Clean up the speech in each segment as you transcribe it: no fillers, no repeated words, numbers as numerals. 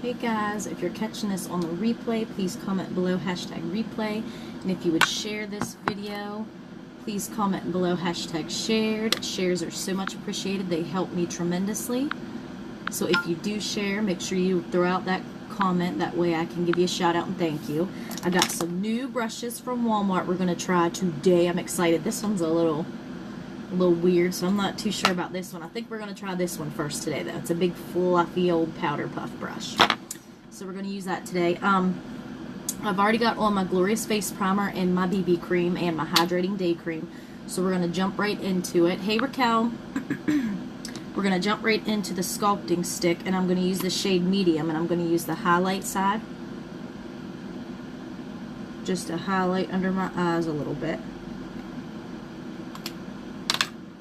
Hey guys, if you're catching this on the replay, please comment below #replay. And if you would share this video, please comment below #shared. Shares are so much appreciated. They help me tremendously. So if you do share, make sure you throw out that comment. That way I can give you a shout out and thank you. I got some new brushes from Walmart we're going to try today. I'm excited. This one's a little weird, so I'm not too sure about this one. I think we're going to try this one first today, though. It's a big, fluffy, old powder puff brush. So we're going to use that today. I've already got on my Glorious Face Primer and my BB cream and my Hydrating Day Cream. So we're going to jump right into it. Hey, Raquel. We're going to jump right into the sculpting stick, and I'm going to use the shade Medium, and I'm going to use the highlight side. Just to highlight under my eyes a little bit.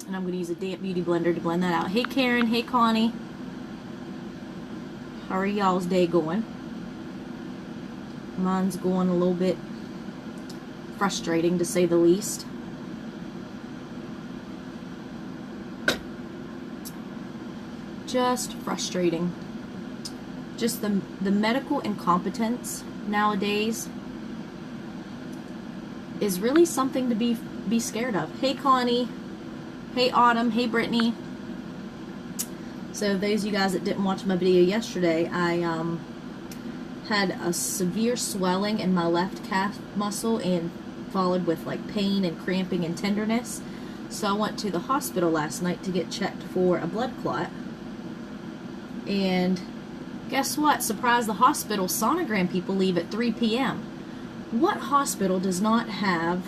And I'm going to use a damp beauty blender to blend that out. Hey Karen, hey Connie. How are y'all's day going? Mine's going a little bit frustrating, to say the least. Just frustrating. Just the medical incompetence nowadays is really something to be scared of. Hey Connie. Hey Autumn, hey Brittany. So those of you guys that didn't watch my video yesterday, I had a severe swelling in my left calf muscle and followed with like pain and cramping and tenderness. So I went to the hospital last night to get checked for a blood clot. And guess what? Surprise, the hospital sonogram people leave at 3 p.m. What hospital does not have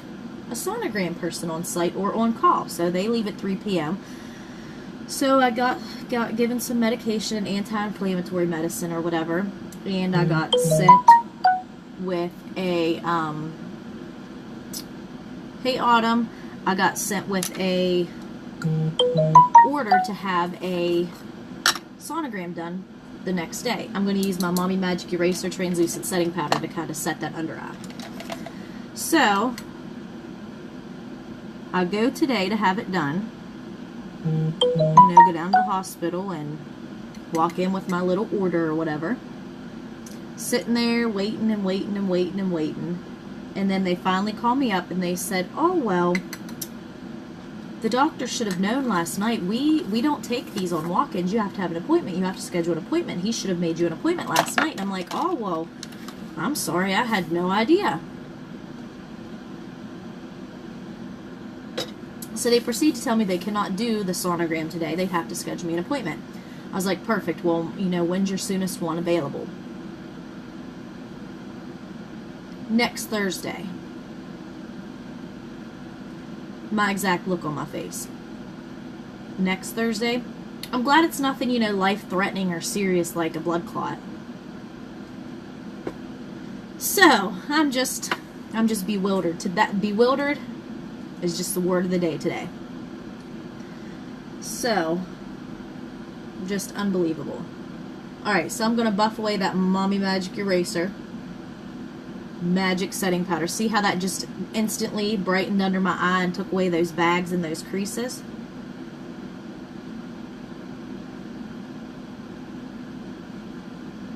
a sonogram person on site or on call? So they leave at 3 p.m. So I got given some medication, anti-inflammatory medicine or whatever, and I got sent with a hey Autumn, I got sent with a order to have a sonogram done the next day. I'm going to use my Mommy Magic Eraser translucent setting powder to kind of set that under eye. So I go today to have it done. Go down to the hospital and walk in with my little order or whatever. Sitting there waiting and waiting and waiting and waiting. And then they finally call me up and they said, oh, well, the doctor should have known last night. We don't take these on walk-ins. You have to have an appointment. You have to schedule an appointment. He should have made you an appointment last night. And I'm like, oh, well, I'm sorry. I had no idea. So they proceed to tell me they cannot do the sonogram today. They have to schedule me an appointment. I was like, perfect. Well, when's your soonest one available? Next Thursday. My exact look on my face. Next Thursday. I'm glad it's nothing, life-threatening or serious like a blood clot. So, I'm just bewildered. Bewildered is just the word of the day today. So, just unbelievable. Alright, so I'm going to buff away that Mommy Magic Eraser Magic Setting Powder. See how that just instantly brightened under my eye and took away those bags and those creases?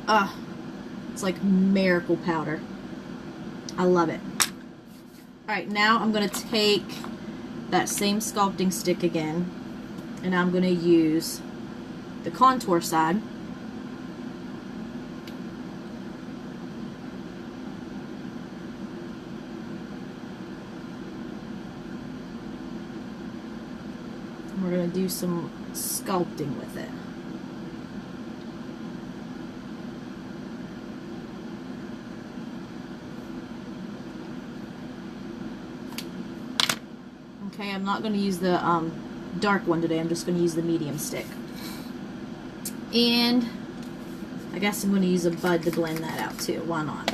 It's like miracle powder. I love it. Alright, now I'm going to take that same sculpting stick again, and I'm going to use the contour side. And we're going to do some sculpting with it. Okay, I'm not going to use the dark one today. I'm just going to use the medium stick. And I guess I'm going to use a bud to blend that out too. Why not?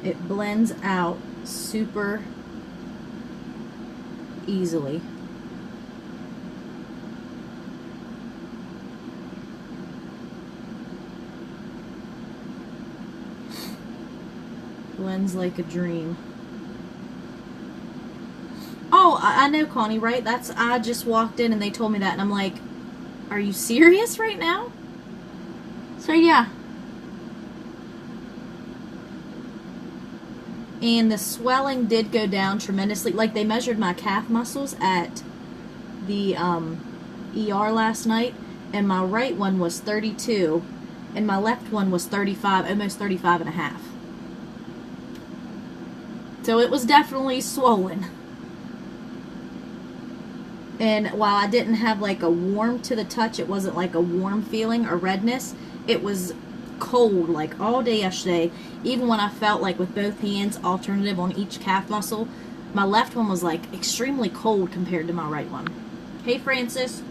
It blends out super easily. Blends like a dream. Oh, I know, Connie, right? I just walked in and they told me that, and I'm like, Are you serious right now? So yeah. And the swelling did go down tremendously. Like, they measured my calf muscles at the ER last night, and my right one was 32 and my left one was 35, almost 35 and a half. So it was definitely swollen. And while I didn't have like a warm to the touch, it wasn't like a warm feeling or redness, it was cold like all day yesterday. Even when I felt like with both hands alternative on each calf muscle, my left one was like extremely cold compared to my right one. Hey Francis.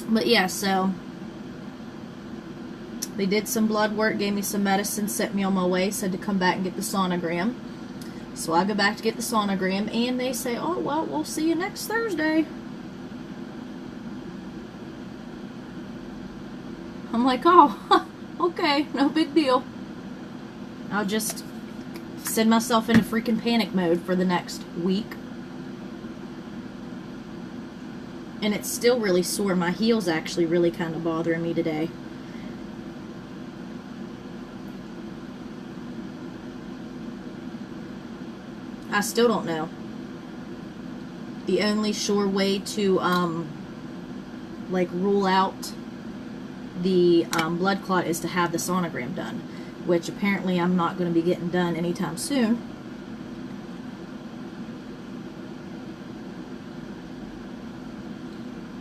But yeah, so they did some blood work, gave me some medicine, sent me on my way, said to come back and get the sonogram. So I go back to get the sonogram, and they say, oh, well, we'll see you next Thursday. I'm like, oh, okay, no big deal. I'll just send myself into freaking panic mode for the next week. And it's still really sore. My heel's actually really kind of bothering me today. I still don't know. The only sure way to like rule out the blood clot is to have the sonogram done, which apparently I'm not going to be getting done anytime soon.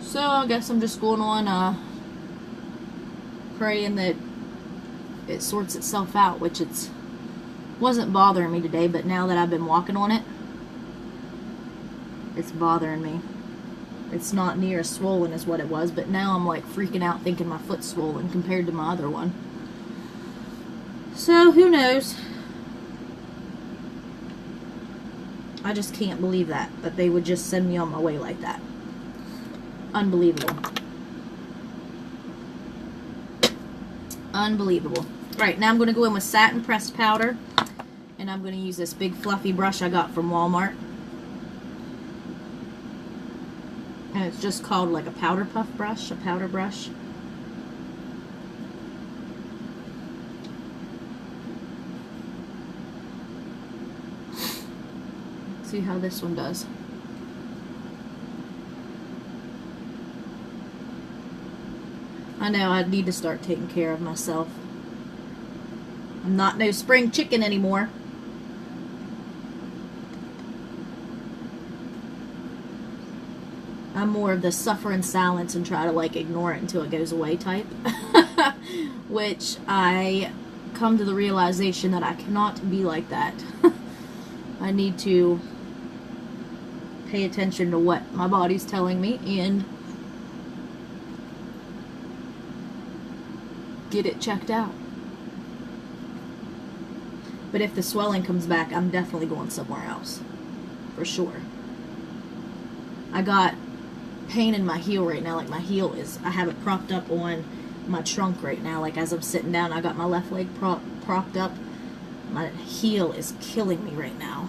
So I guess I'm just going on praying that it sorts itself out, which it's wasn't bothering me today, but now that I've been walking on it, it's bothering me. It's not near as swollen as what it was, but now I'm like freaking out thinking my foot's swollen compared to my other one. So who knows? I just can't believe that they would just send me on my way like that. Unbelievable. Unbelievable. Right, now I'm going to go in with satin pressed powder. And I'm going to use this big fluffy brush I got from Walmart. And it's just called like a powder puff brush, a powder brush. Let's see how this one does. I know I need to start taking care of myself. I'm not no spring chicken anymore. I'm more of the suffer in silence and try to like ignore it until it goes away type. Which I come to the realization that I cannot be like that. I need to pay attention to what my body's telling me and get it checked out. But if the swelling comes back, I'm definitely going somewhere else. For sure. I got pain in my heel right now. Like my heel is, I have it propped up on my trunk right now. Like as I'm sitting down, I got my left leg propped up. My heel is killing me right now.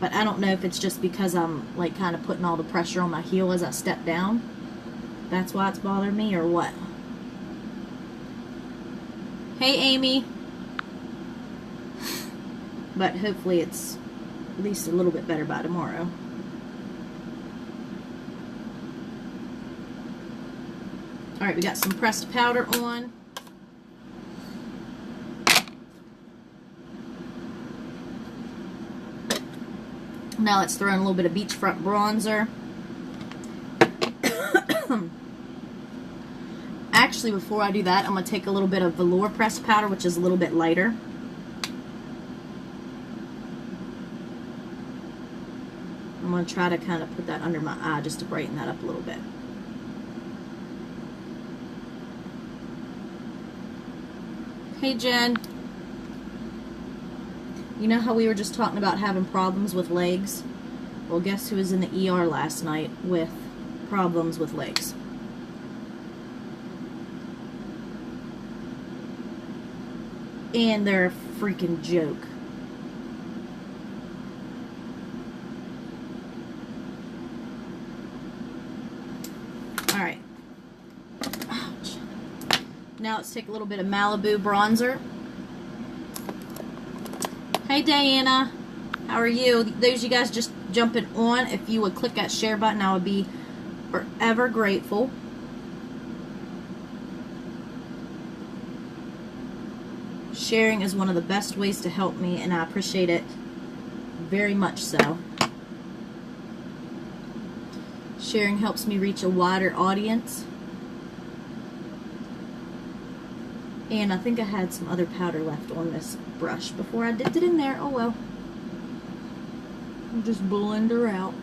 But I don't know if it's just because I'm like kind of putting all the pressure on my heel as I step down. That's why it's bothering me or what? Hey Amy. But hopefully it's at least a little bit better by tomorrow. Alright, we got some pressed powder on. Now let's throw in a little bit of beachfront bronzer. Actually, before I do that, I'm going to take a little bit of velour pressed powder, which is a little bit lighter. I'm going to try to kind of put that under my eye just to brighten that up a little bit. Hey Jen. You know how we were just talking about having problems with legs? Well, guess who was in the ER last night with problems with legs? And they're a freaking joke. Alright. Ouch. Now let's take a little bit of Malibu bronzer. Hey Diana, how are you? Those you guys just jumping on, if you would click that share button, I would be forever grateful. Sharing is one of the best ways to help me, and I appreciate it very much so. Sharing helps me reach a wider audience. And I think I had some other powder left on this brush before I dipped it in there. Oh well. I'll just blend her out.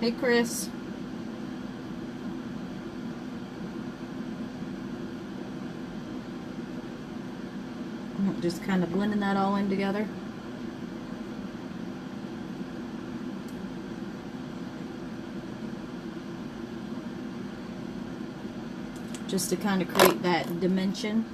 Hey Chris. Just kind of blending that all in together. Just to kind of create that dimension.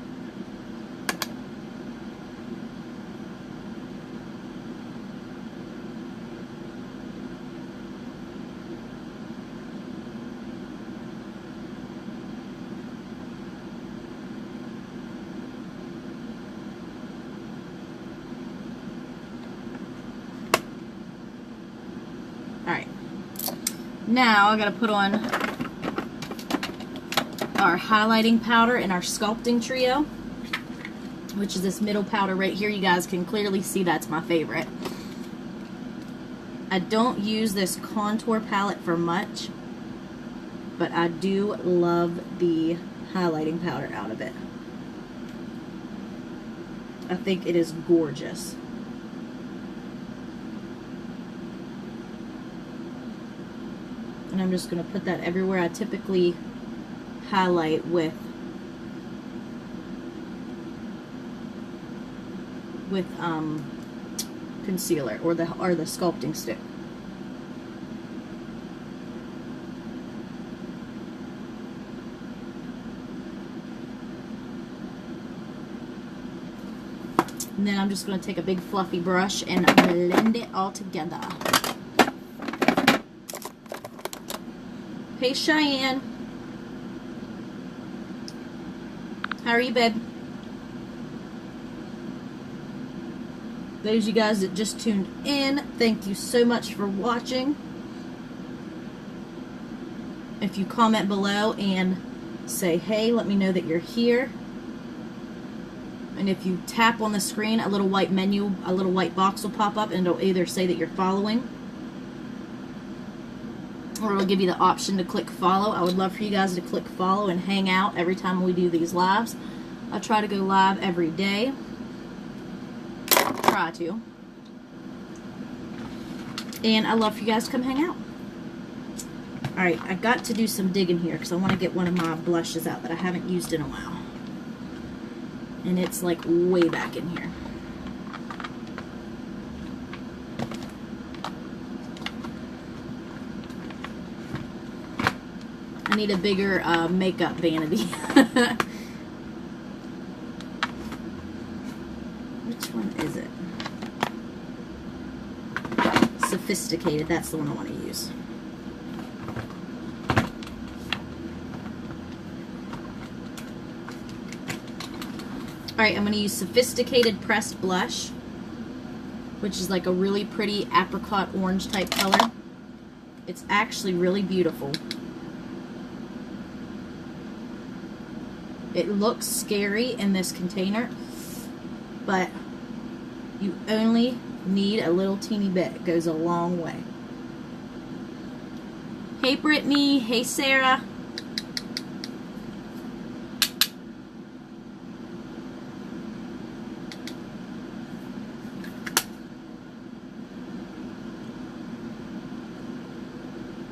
Alright, now I gotta put on our highlighting powder in our sculpting trio, which is this middle powder right here. You guys can clearly see that's my favorite. I don't use this contour palette for much, but I do love the highlighting powder out of it. I think it is gorgeous. And I'm just going to put that everywhere I typically highlight with concealer or the sculpting stick. And then I'm just going to take a big fluffy brush and blend it all together. Hey Cheyenne. How are you, babe? Those of you guys that just tuned in, thank you so much for watching. If you comment below and say hey, let me know that you're here. And if you tap on the screen, a little white menu, a little white box will pop up, and it'll either say that you're following, or it'll give you the option to click follow. I would love for you guys to click follow and hang out every time we do these lives. I try to go live every day. Try to. And I love for you guys to come hang out. Alright, I got to do some digging here because I want to get one of my blushes out that I haven't used in a while. And it's like way back in here. I need a bigger makeup vanity. Which one is it? Sophisticated, that's the one I want to use. Alright, I'm going to use Sophisticated Pressed Blush, which is like a really pretty apricot orange type color. It's actually really beautiful. It looks scary in this container, but you only need a little teeny bit. It goes a long way. Hey Brittany, hey Sarah.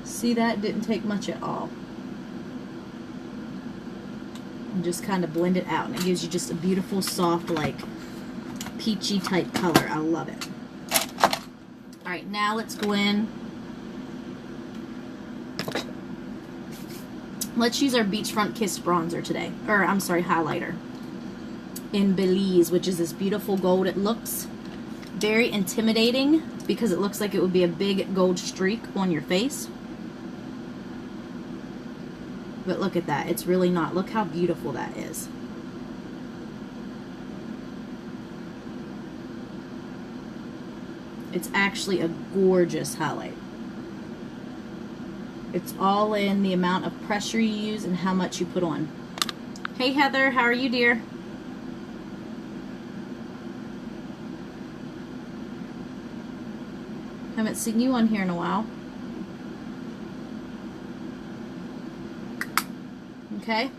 See, that didn't take much at all. And just kind of blend it out, and it gives you just a beautiful, soft, like peachy type color. I love it. Alright, now let's go in Let's use our Beachfront Kiss bronzer today. Or, I'm sorry, highlighter. In Belize, which is this beautiful gold. It looks very intimidating because it looks like it would be a big gold streak on your face. But look at that. It's really not. Look how beautiful that is. It's actually a gorgeous highlight. It's all in the amount of pressure you use and how much you put on. Hey Heather, how are you, dear? Haven't seen you on here in a while. Okay.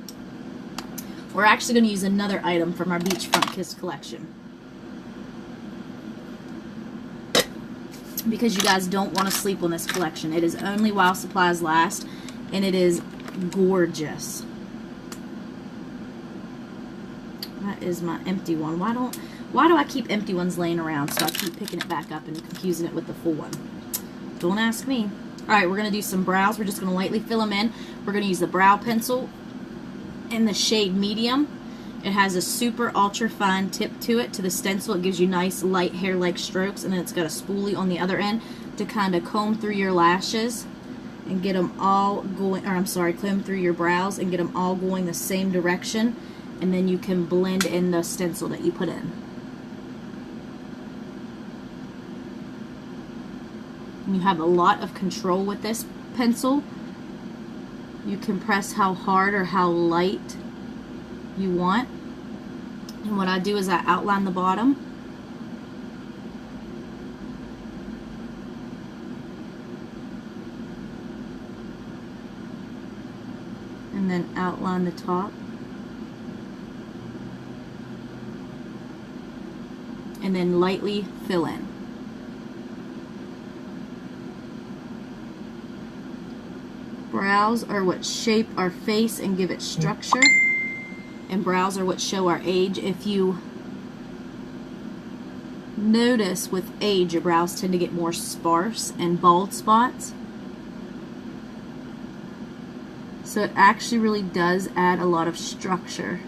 We're actually going to use another item from our Beachfront Kiss collection. Because you guys don't want to sleep on this collection. It is only while supplies last, and it is gorgeous. That is my empty one. Why do I keep empty ones laying around? So I keep picking it back up and confusing it with the full one. Don't ask me. Alright, we're going to do some brows. We're just going to lightly fill them in. We're going to use the brow pencil in the shade medium. It has a super ultra fine tip to it, to the stencil. It gives you nice light hair-like strokes, and then it's got a spoolie on the other end to kind of comb through your lashes and get them all going, or I'm sorry, comb through your brows and get them all going the same direction, and then you can blend in the stencil that you put in. And you have a lot of control with this pencil. You can press how hard or how light you want. And what I do is I outline the bottom. And then outline the top. And then lightly fill in. Brows are what shape our face and give it structure. And brows are what show our age. If you notice, with age, your brows tend to get more sparse and bald spots. So it actually really does add a lot of structure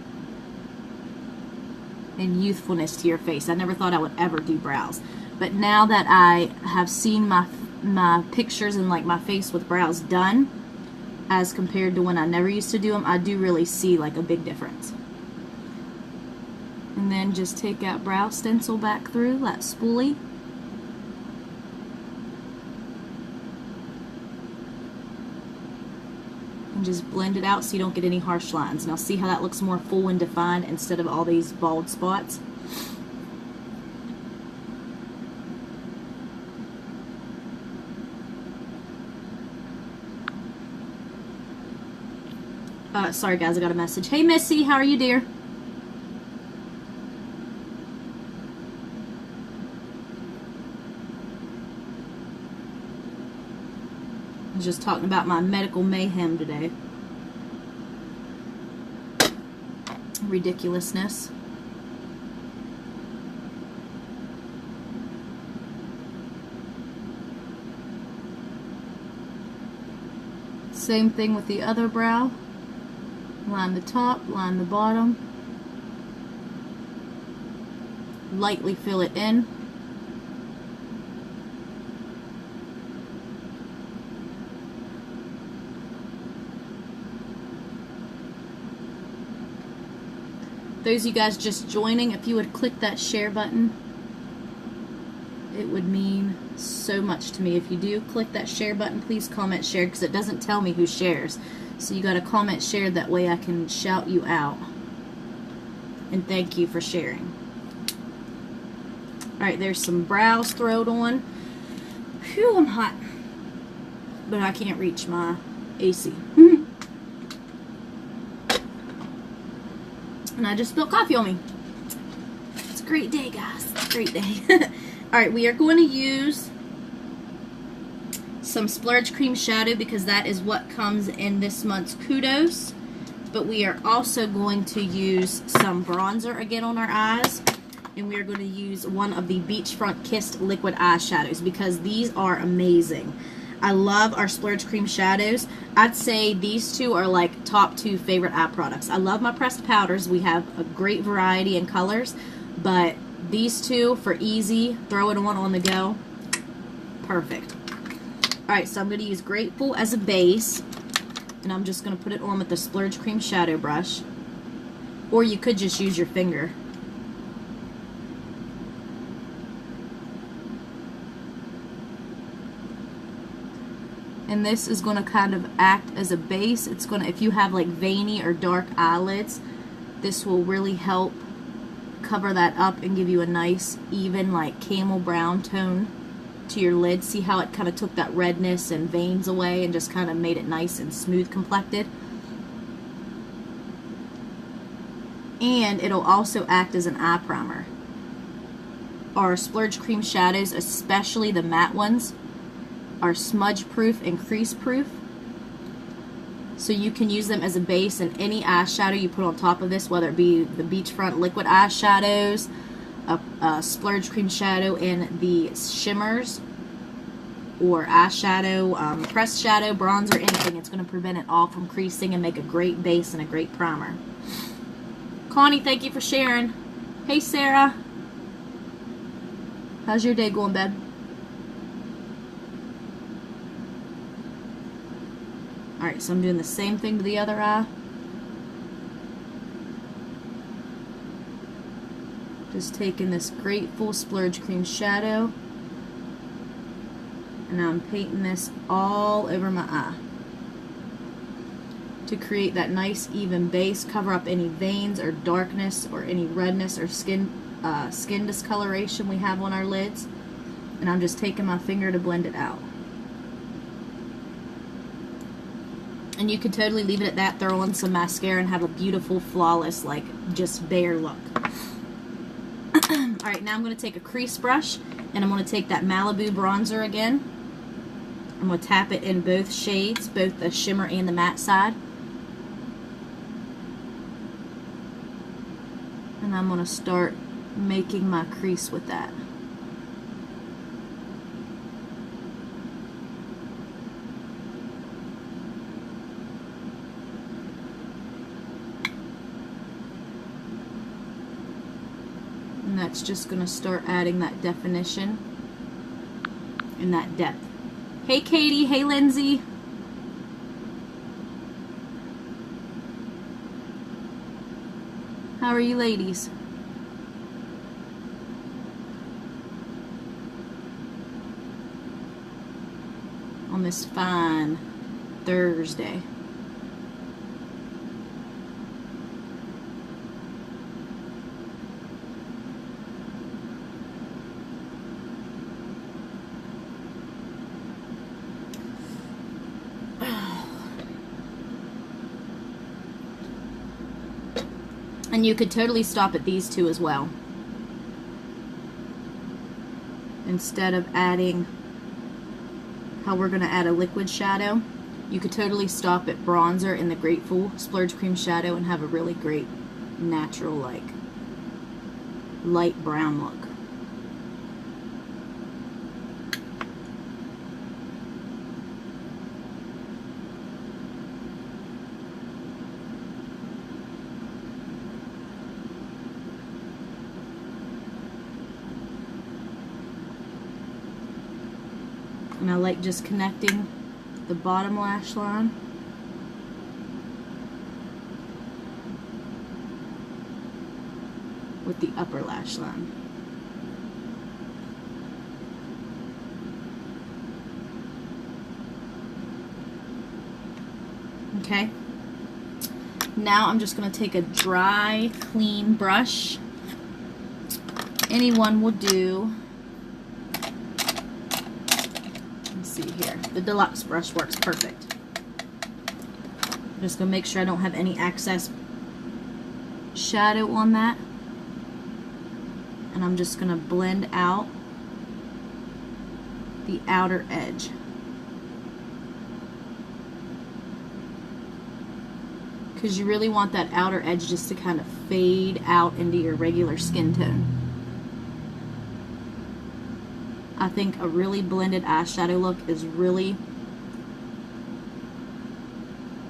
and youthfulness to your face. I never thought I would ever do brows. But now that I have seen my pictures and like my face with brows done, as compared to when I never used to do them, I do really see like a big difference. And then just take that brow stencil back through, that spoolie. And just blend it out so you don't get any harsh lines. Now see how that looks more full and defined instead of all these bald spots? Sorry guys, I got a message. Hey Missy, how are you, dear? I was just talking about my medical mayhem today. Ridiculousness. Same thing with the other brow. Line the top, line the bottom. Lightly fill it in. Those of you guys just joining, if you would click that share button, it would mean so much to me. If you do click that share button, please comment share, because it doesn't tell me who shares. So you got to comment share, that way I can shout you out. And thank you for sharing. Alright, there's some brows thrown on. Phew, I'm hot. But I can't reach my AC. And I just spilled coffee on me. It's a great day, guys. It's a great day. Alright, we are going to use some Splurge Cream Shadow, because that is what comes in this month's Kudos. But we are also going to use some bronzer again on our eyes. And we are going to use one of the Beachfront Kissed liquid eyeshadows, because these are amazing. I love our Splurge Cream Shadows. I'd say these two are like top 2 favorite eye products. I love my pressed powders. We have a great variety in colors, but these two for easy, throw it on the go, perfect. Alright, so I'm going to use Grateful as a base, and I'm just going to put it on with the Splurge Cream Shadow Brush, or you could just use your finger. And this is going to kind of act as a base. It's going to, if you have like veiny or dark eyelids, this will really help cover that up and give you a nice, even like camel brown tone to your lid. See how it kind of took that redness and veins away and just kind of made it nice and smooth complected. And it'll also act as an eye primer. Our Splurge Cream Shadows, especially the matte ones, are smudge proof and crease proof, so you can use them as a base in any eyeshadow you put on top of this, whether it be the Beachfront liquid eyeshadows, a Splurge Cream Shadow in the shimmers, or eyeshadow, pressed shadow, bronzer, anything. It's going to prevent it all from creasing and make a great base and a great primer. Connie, thank you for sharing. Hey Sarah, how's your day going, babe? Alright, so I'm doing the same thing to the other eye. Just taking this Grateful Splurge Cream Shadow, and I'm painting this all over my eye to create that nice even base, cover up any veins or darkness or any redness or skin discoloration we have on our lids. And I'm just taking my finger to blend it out. And you could totally leave it at that, throw on some mascara, and have a beautiful, flawless, like, just bare look. Alright, now I'm going to take a crease brush, and I'm going to take that Malibu bronzer again. I'm going to tap it in both shades, both the shimmer and the matte side. And I'm going to start making my crease with that. And that's just going to start adding that definition and that depth. Hey Katie, hey Lindsay. How are you ladies? On this fine Thursday. And you could totally stop at these two as well. Instead of adding how we're going to add a liquid shadow, you could totally stop at bronzer in the Grateful Splurge Cream Shadow and have a really great natural, like, light brown look. And I like just connecting the bottom lash line with the upper lash line. Okay. Now I'm just going to take a dry, clean brush. Anyone will do. See here, the deluxe brush works perfect. I'm just going to make sure I don't have any excess shadow on that, and I'm just going to blend out the outer edge. Because you really want that outer edge just to kind of fade out into your regular skin tone. I think a really blended eyeshadow look is really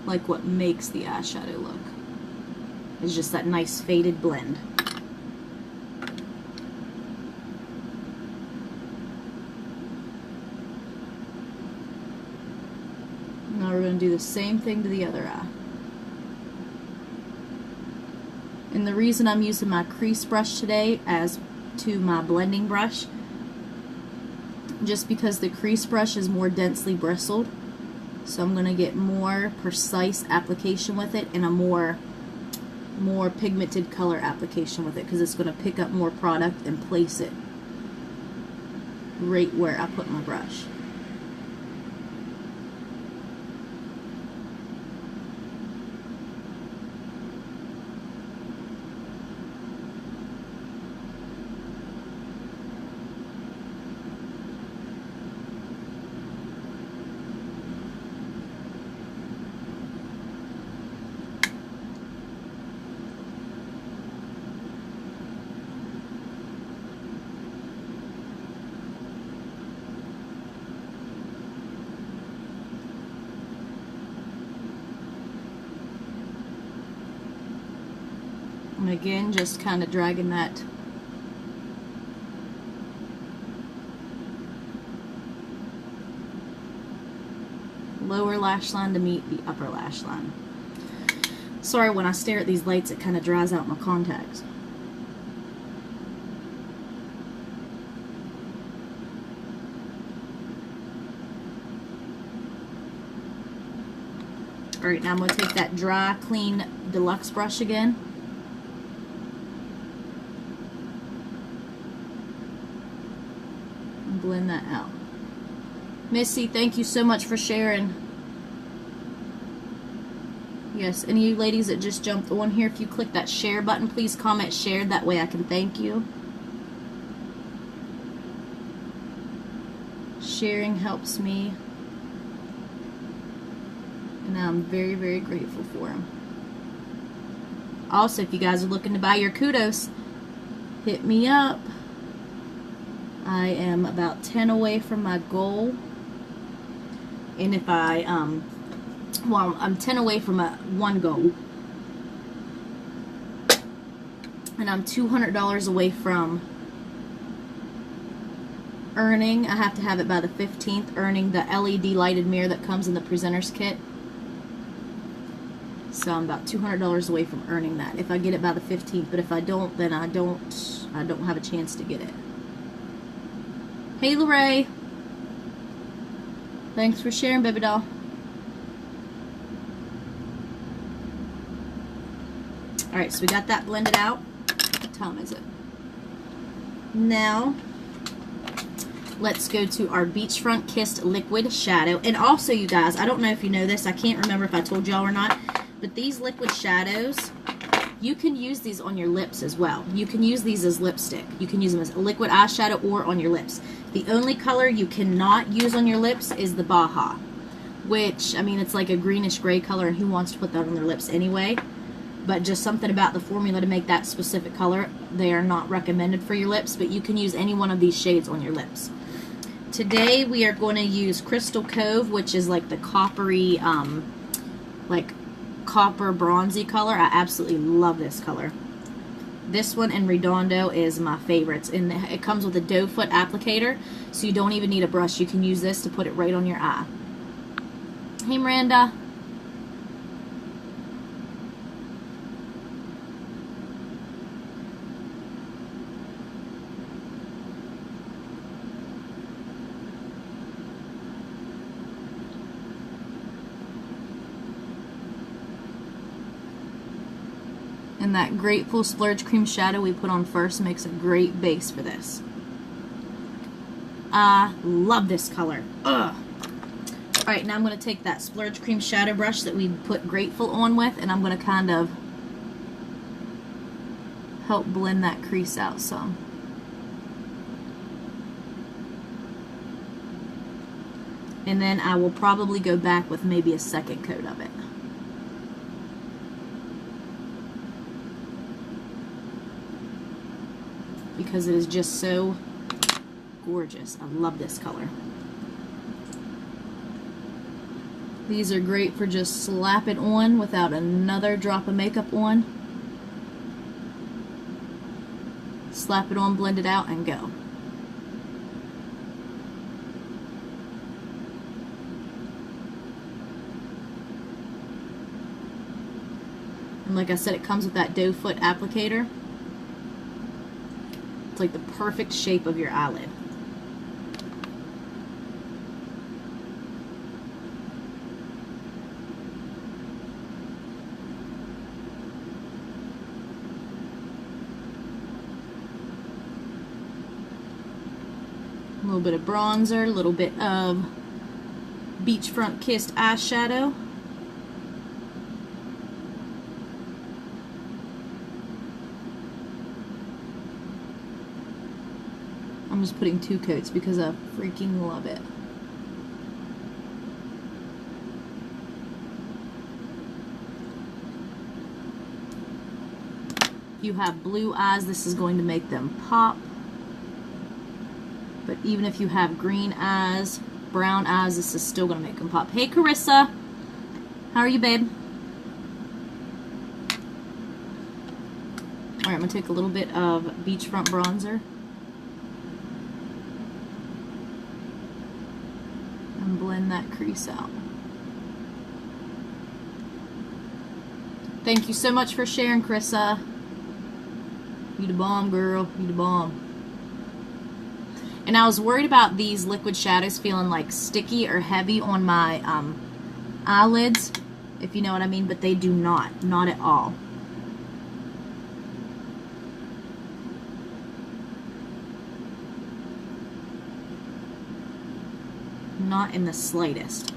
like what makes the eyeshadow look. It's just that nice faded blend. Now we're going to do the same thing to the other eye. And the reason I'm using my crease brush today as to my blending brush, just because the crease brush is more densely bristled, so I'm going to get more precise application with it and a more pigmented color application with it, because it's going to pick up more product and place it right where I put my brush. And again, just kind of dragging that lower lash line to meet the upper lash line. Sorry, when I stare at these lights, it kind of dries out my contacts. Alright, now I'm going to take that dry, clean deluxe brush again. And blend that out. Missy, thank you so much for sharing. Yes, any of you ladies that just jumped on here, if you click that share button, please comment shared. That way I can thank you. Sharing helps me, and I'm very, very grateful for them. Also, if you guys are looking to buy your kudos, hit me up. I am about 10 away from my goal. And if I, well, I'm 10 away from one goal. And I'm $200 away from earning, I have to have it by the 15th, earning the LED lighted mirror that comes in the presenter's kit. So I'm about $200 away from earning that if I get it by the 15th. But if I don't, then I don't have a chance to get it. Hey, Lorraine. Thanks for sharing, baby doll. Alright, so we got that blended out. What time is it? Now, let's go to our Beachfront Kissed Liquid Shadow. And also, you guys, I don't know if you know this. I can't remember if I told y'all or not. But these liquid shadows, you can use these on your lips as well. You can use these as lipstick. You can use them as a liquid eyeshadow or on your lips. The only color you cannot use on your lips is the Baja, which, I mean, it's like a greenish gray color, and who wants to put that on their lips anyway? But just something about the formula to make that specific color, they are not recommended for your lips, but you can use any one of these shades on your lips. Today we are going to use Crystal Cove, which is like the coppery, like copper bronzy color. I absolutely love this color. This one in Redondo is my favorites, and it comes with a doe foot applicator, so you don't even need a brush. You can use this to put it right on your eye. Hey, Miranda. And that Grateful Splurge Cream Shadow we put on first makes a great base for this. I love this color. Ugh. Alright, now I'm going to take that Splurge Cream Shadow brush that we put Grateful on with, and I'm going to kind of help blend that crease out some. And then I will probably go back with maybe a second coat of it. Because it is just so gorgeous. I love this color. These are great for just slapping on without another drop of makeup on. Slap it on, blend it out, and go. And like I said, it comes with that doe foot applicator. It's like the perfect shape of your eyelid. A little bit of bronzer, a little bit of Beachfront Kissed eyeshadow. I'm just putting 2 coats because I freaking love it. If you have blue eyes, this is going to make them pop. But even if you have green eyes, brown eyes, this is still going to make them pop. Hey, Carissa. How are you, babe? Alright, I'm going to take a little bit of Beachfront bronzer. And blend that crease out. Thank you so much for sharing, Carissa. You the bomb, girl. You the bomb. And I was worried about these liquid shadows feeling like sticky or heavy on my eyelids, if you know what I mean, but they do not. Not at all. Not in the slightest.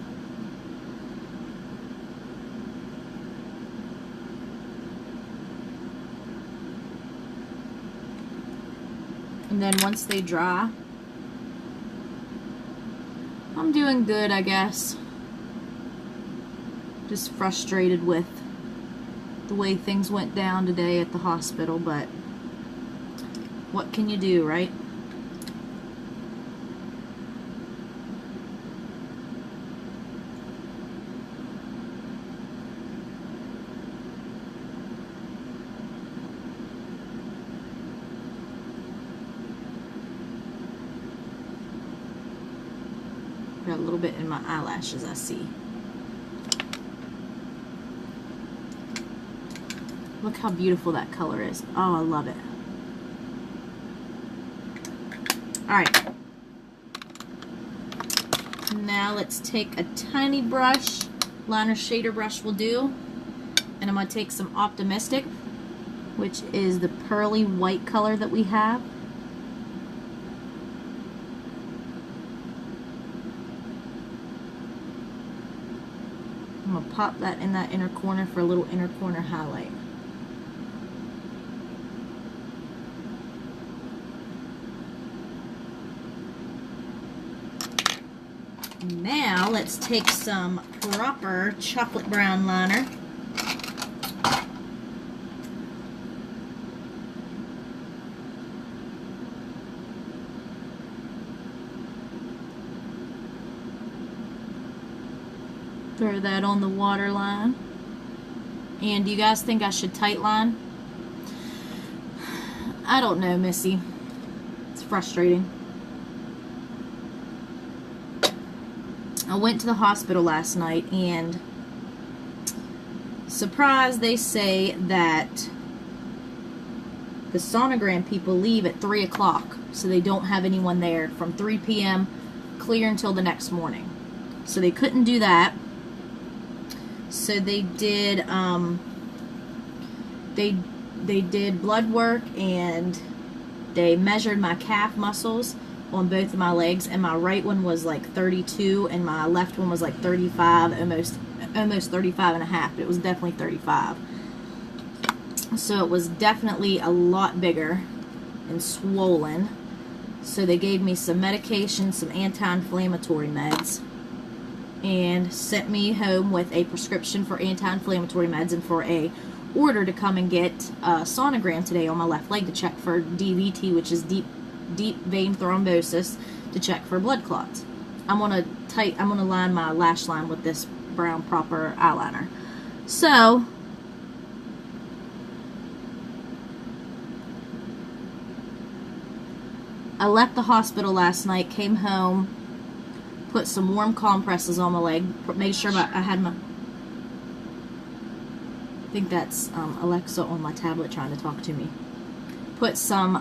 And then once they dry, I'm doing good, I guess. Just frustrated with the way things went down today at the hospital, but what can you do, right? Got a little bit in my eyelashes, I see. Look how beautiful that color is. Oh, I love it. Alright. Now let's take a tiny brush. Liner shader brush will do. And I'm going to take some Optimistic, which is the pearly white color that we have. I'm going to pop that in that inner corner for a little inner corner highlight. Now let's take some proper chocolate brown liner. Throw that on the waterline. And do you guys think I should tight line? I don't know, Missy. It's frustrating. I went to the hospital last night and surprise, they say that the sonogram people leave at 3 o'clock, so they don't have anyone there from 3 p.m. clear until the next morning. So they couldn't do that. So they did they did blood work and they measured my calf muscles on both of my legs, and my right one was like 32 and my left one was like 35, almost 35 and a half, but it was definitely 35. So it was definitely a lot bigger and swollen. So they gave me some medication, some anti-inflammatory meds, and sent me home with a prescription for anti-inflammatory meds and for a order to come and get a sonogram today on my left leg to check for DVT, which is deep vein thrombosis, to check for blood clots. I'm gonna line my lash line with this brown proper eyeliner. So I left the hospital last night, came home, put some warm compresses on my leg, made sure I had my, I think that's Alexa on my tablet trying to talk to me. Put some,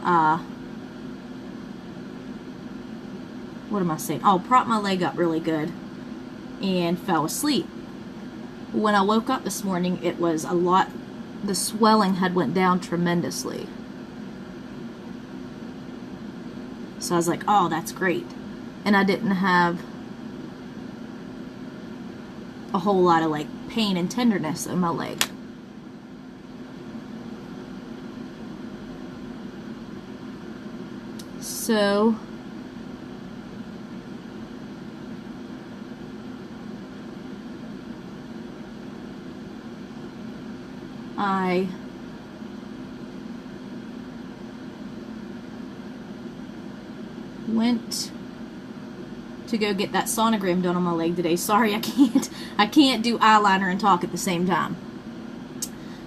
what am I saying? Oh, prop my leg up really good and fell asleep. When I woke up this morning, it was a lot, the swelling had went down tremendously. So I was like, oh, that's great. And I didn't have a whole lot of like pain and tenderness in my leg. So I went to go get that sonogram done on my leg today. Sorry, I can't do eyeliner and talk at the same time.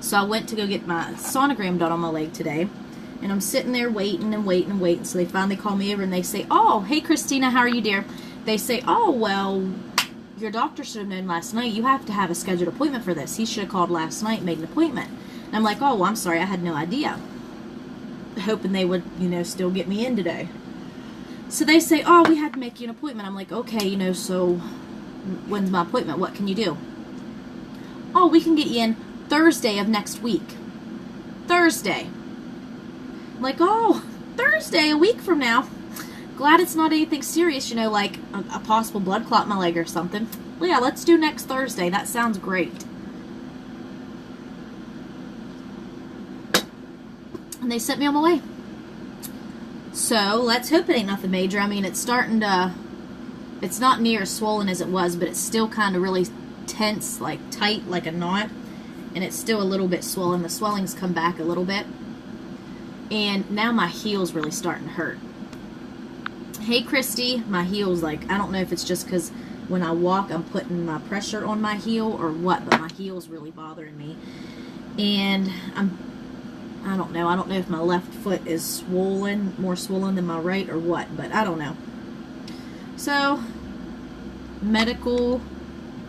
So I went to go get my sonogram done on my leg today, and I'm sitting there waiting and waiting and waiting. So they finally call me over and they say, "Oh, hey Christina, how are you, dear?" They say, "Oh, well, your doctor should have known last night. You have to have a scheduled appointment for this. He should have called last night and made an appointment." And I'm like, "Oh, well, I'm sorry, I had no idea." Hoping they would, you know, still get me in today. So they say, "Oh, we had to make you an appointment." I'm like, "Okay, you know, so when's my appointment? What can you do?" "Oh, we can get you in Thursday of next week." Thursday. I'm like, "Oh, Thursday, a week from now. Glad it's not anything serious, you know, like a possible blood clot in my leg or something. Well, yeah, let's do next Thursday. That sounds great." And they sent me on my way. So let's hope it ain't nothing major. I mean, it's starting to, it's not near as swollen as it was, but it's still kind of really tense, like tight, like a knot. And it's still a little bit swollen. The swelling's come back a little bit. And now my heel's really starting to hurt. Hey, Christy, my heel's like, I don't know if it's just because when I walk, I'm putting my pressure on my heel or what, but my heel's really bothering me. And I don't know. I don't know if my left foot is swollen, more swollen than my right or what, but I don't know. So, medical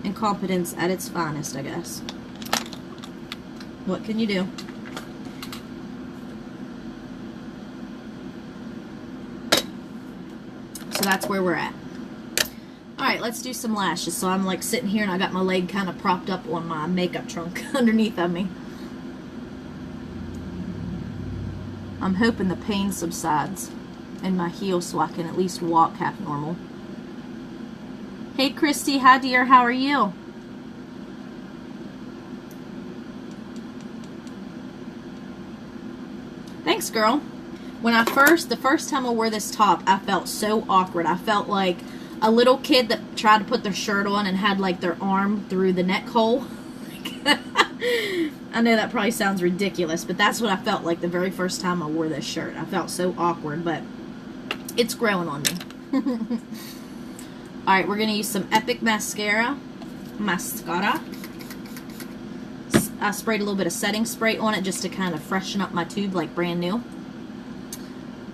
incompetence at its finest, I guess. What can you do? So that's where we're at. Alright, let's do some lashes. So I'm like sitting here and I got my leg kind of propped up on my makeup trunk underneath of me. I'm hoping the pain subsides in my heel so I can at least walk half normal. Hey Christy, hi dear, how are you? Thanks, girl. When the first time I wore this top, I felt so awkward. I felt like a little kid that tried to put their shirt on and had like their arm through the neck hole. I know that probably sounds ridiculous, but that's what I felt like the very first time I wore this shirt. I felt so awkward, but it's growing on me. Alright, we're going to use some Epic Mascara. I sprayed a little bit of setting spray on it just to kind of freshen up my tube like brand new.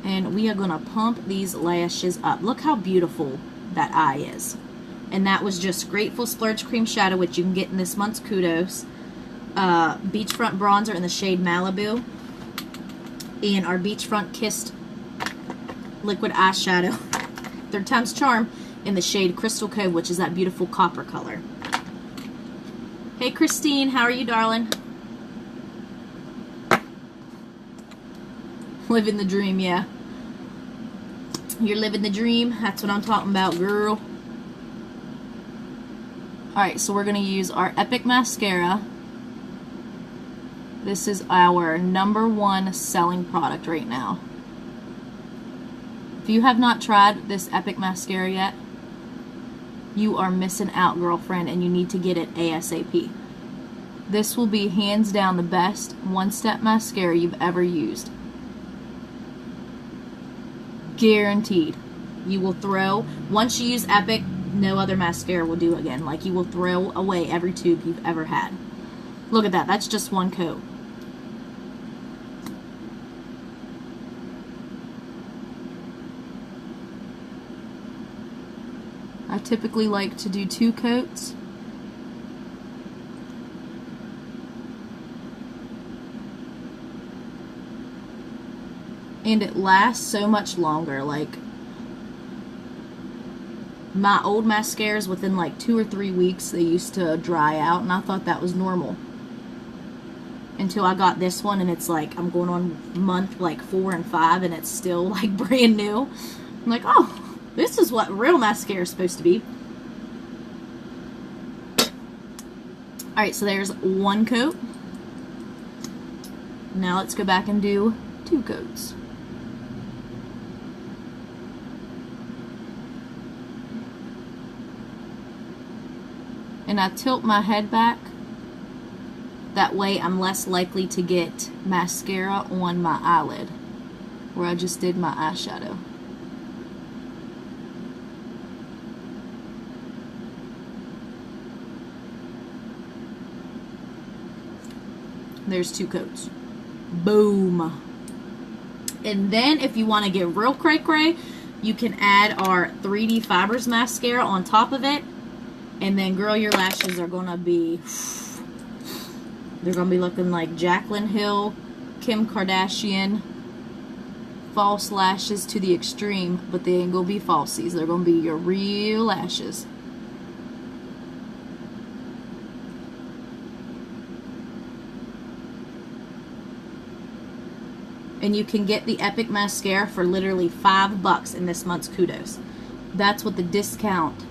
And we are going to pump these lashes up. Look how beautiful that eye is. And that was just Grateful Splurge Cream Shadow, which you can get in this month's Kudos. Beachfront Bronzer in the shade Malibu. And our Beachfront Kissed Liquid Eyeshadow, third time's charm, in the shade Crystal Cove, which is that beautiful copper color. Hey Christine, how are you, darling? Living the dream, yeah. You're living the dream. That's what I'm talking about, girl. Alright, so we're going to use our Epic Mascara. This is our #1 selling product right now. If you have not tried this Epic Mascara yet, you are missing out, girlfriend, and you need to get it ASAP. This will be hands down the best one-step mascara you've ever used. Guaranteed. You will throw, once you use Epic, no other mascara will do again. Like, you will throw away every tube you've ever had. Look at that. That's just one coat. I typically like to do 2 coats. And it lasts so much longer. Like, my old mascaras, within like 2 or 3 weeks, they used to dry out, and I thought that was normal. Until I got this one, and it's like, I'm going on month like 4 and 5, and it's still like brand new. I'm like, oh, this is what real mascara is supposed to be. Alright, so there's 1 coat. Now let's go back and do 2 coats. And I tilt my head back. That way I'm less likely to get mascara on my eyelid where I just did my eyeshadow. There's 2 coats. Boom. And then if you want to get real cray-cray, you can add our 3D Fibers mascara on top of it. And then, girl, your lashes are going to be, they're going to be looking like Jaclyn Hill, Kim Kardashian, false lashes to the extreme, but they ain't going to be falsies. They're going to be your real lashes. And you can get the Epic Mascara for literally $5 in this month's Kudos. That's what the discount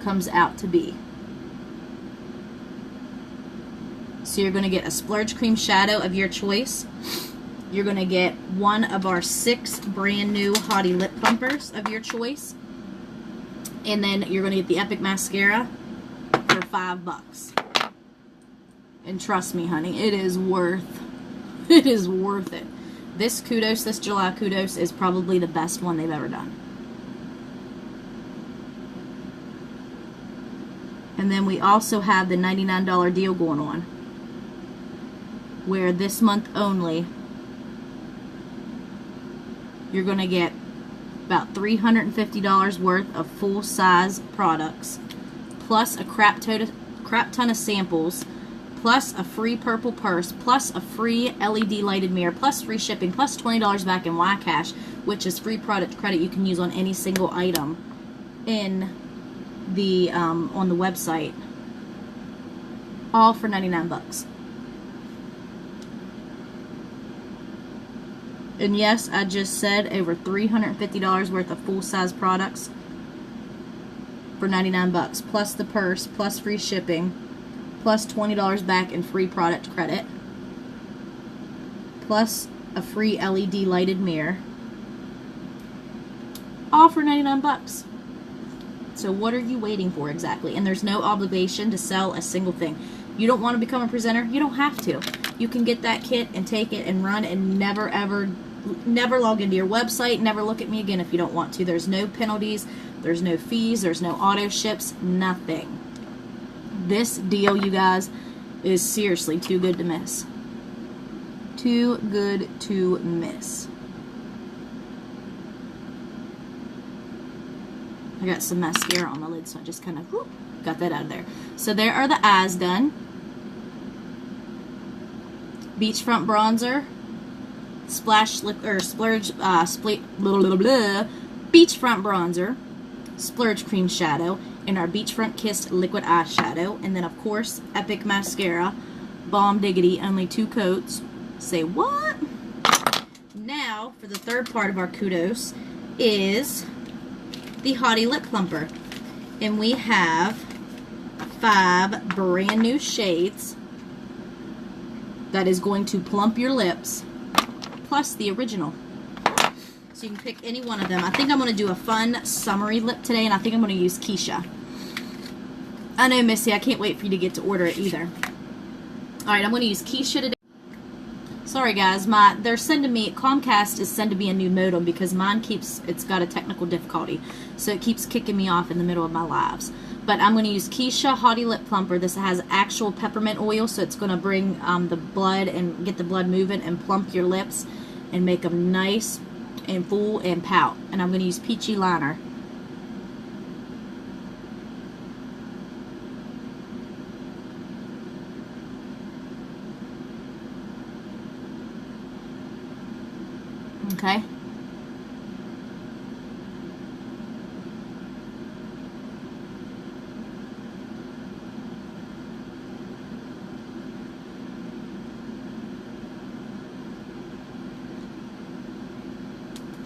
comes out to be. So you're going to get a splurge cream shadow of your choice. You're going to get one of our 6 brand new Hottie lip plumpers of your choice. And then you're going to get the Epic Mascara for $5. And trust me, honey, it is worth it. This Kudos, this July Kudos, is probably the best one they've ever done. And then we also have the $99 deal going on, where this month only, you're going to get about $350 worth of full-size products, plus a crap ton of samples, plus a free purple purse, plus a free LED lighted mirror, plus free shipping, plus $20 back in YCash, which is free product credit you can use on any single item in the on the website, all for 99 bucks. And yes, I just said over $350 worth of full-size products for 99 bucks, plus the purse, plus free shipping, plus $20 back in free product credit, plus a free LED lighted mirror, all for 99 bucks. So what are you waiting for exactly? And there's no obligation to sell a single thing. You don't want to become a presenter? You don't have to. You can get that kit and take it and run and never log into your website, never look at me again if you don't want to. There's no penalties, there's no fees, there's no auto ships, nothing. This deal, you guys, is seriously too good to miss. Too good to miss. I got some mascara on my lid, so I just kind of got that out of there. So there are the eyes done. Beachfront bronzer, splurge beachfront bronzer, splurge cream shadow, and our beachfront kissed liquid eyeshadow, and then of course Epic Mascara, bomb diggity, only 2 coats. Say what? Now for the third part of our Kudos is the Hottie Lip Plumper. And we have 5 brand new shades that is going to plump your lips, plus the original. So you can pick any one of them. I think I'm going to do a fun summery lip today, and I think I'm going to use Keisha. I know, Missy, I can't wait for you to get to order it either. Alright, I'm going to use Keisha today. Sorry guys, they're sending me, Comcast is sending me a new modem because mine it's got a technical difficulty. So it keeps kicking me off in the middle of my lives. But I'm going to use Keisha Haughty Lip Plumper. This has actual peppermint oil, so it's going to bring the blood and get the blood moving and plump your lips and make them nice and full and pout. And I'm going to use Peachy Liner. Okay.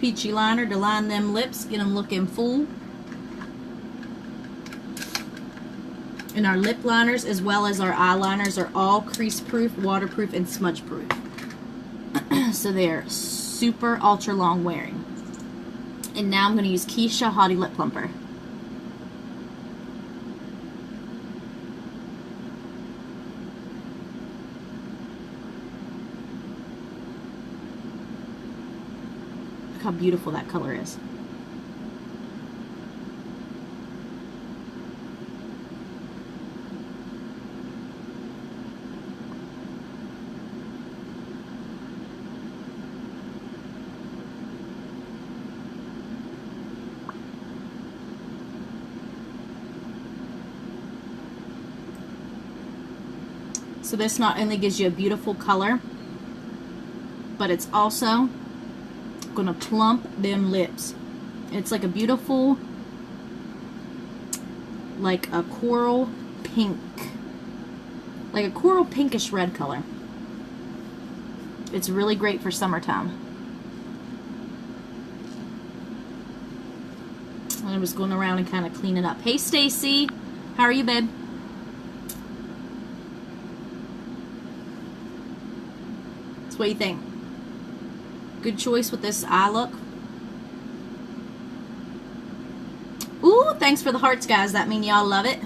Peachy liner to line them lips, get them looking full. And our lip liners as well as our eyeliners are all crease proof, waterproof, and smudge proof. So they're super ultra long wearing. And now I'm going to use Keisha Haughty Lip Plumper. Look how beautiful that color is. So this not only gives you a beautiful color, but it's also gonna plump them lips. It's like a beautiful, like a coral pink, like a coral pinkish red color. It's really great for summertime. And I'm just going around and kind of cleaning up. Hey Stacy, how are you, babe? What do you think? Good choice with this eye look. Ooh, thanks for the hearts, guys. That mean y'all love it.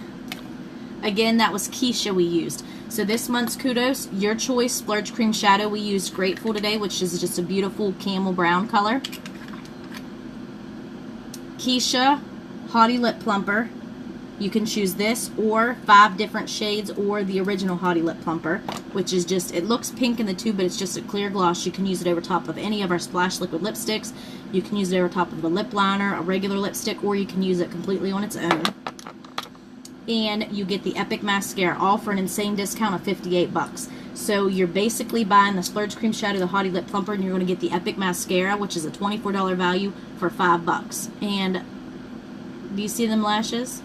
Again, that was Keisha we used. So this month's kudos, your choice, Splurge Cream Shadow. We used Grateful today, which is just a beautiful camel brown color. Keisha Haughty Lip Plumper. You can choose this or 5 different shades or the original Haughty Lip Plumper, which is just, it looks pink in the tube, but it's just a clear gloss. You can use it over top of any of our Splash Liquid lipsticks. You can use it over top of a lip liner, a regular lipstick, or you can use it completely on its own. And you get the Epic Mascara, all for an insane discount of 58 bucks. So you're basically buying the Splurge Cream Shadow, the Haughty Lip Plumper, and you're going to get the Epic Mascara, which is a $24 value for 5 bucks. And do you see them lashes?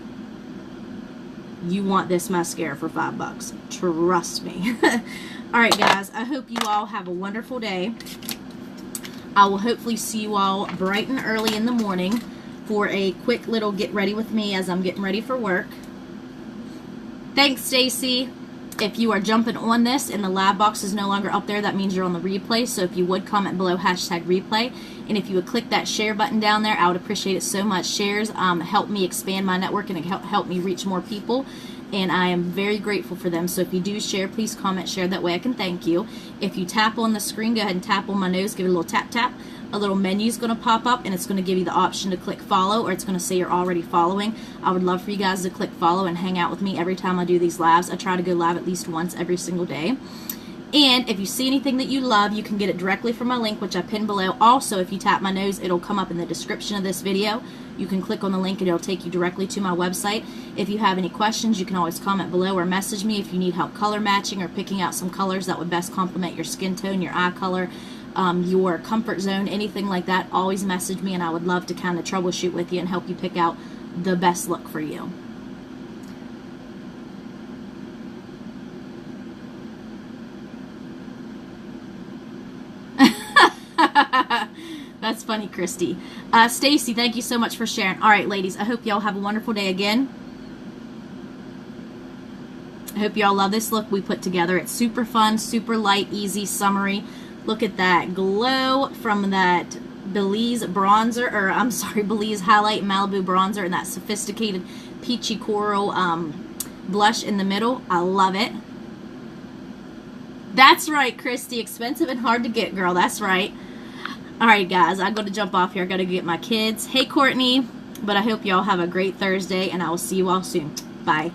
You want this mascara for 5 bucks. Trust me. Alright guys, I hope you all have a wonderful day. I will hopefully see you all bright and early in the morning for a quick little get ready with me as I'm getting ready for work. Thanks, Stacy. If you are jumping on this and the live box is no longer up there, that means you're on the replay. So if you would comment below #replay, and if you would click that share button down there, I would appreciate it so much. Shares help me expand my network and it help me reach more people, and I am very grateful for them. So if you do share, please comment share. That way I can thank you. If you tap on the screen, go ahead and tap on my nose, give it a little tap tap. A little menu is going to pop up and it's going to give you the option to click follow, or it's going to say you're already following. I would love for you guys to click follow and hang out with me every time I do these lives. I try to go live at least once every single day. And if you see anything that you love, you can get it directly from my link, which I pinned below. Also, if you tap my nose, it'll come up in the description of this video. You can click on the link and it'll take you directly to my website. If you have any questions, you can always comment below or message me if you need help color matching or picking out some colors that would best complement your skin tone, your eye color, your comfort zone, anything like that. Always message me and I would love to kind of troubleshoot with you and help you pick out the best look for you. That's funny, Christy. Stacy, thank you so much for sharing. All right, ladies, I hope y'all have a wonderful day again. I hope y'all love this look we put together. It's super fun, super light, easy, summery. Look at that glow from that Belize bronzer, or I'm sorry, Belize Highlight Malibu bronzer, and that sophisticated peachy coral blush in the middle. I love it. That's right, Christy. Expensive and hard to get, girl. That's right. All right, guys. I'm going to jump off here. I got to get my kids. Hey, Courtney. But I hope y'all have a great Thursday, and I will see you all soon. Bye.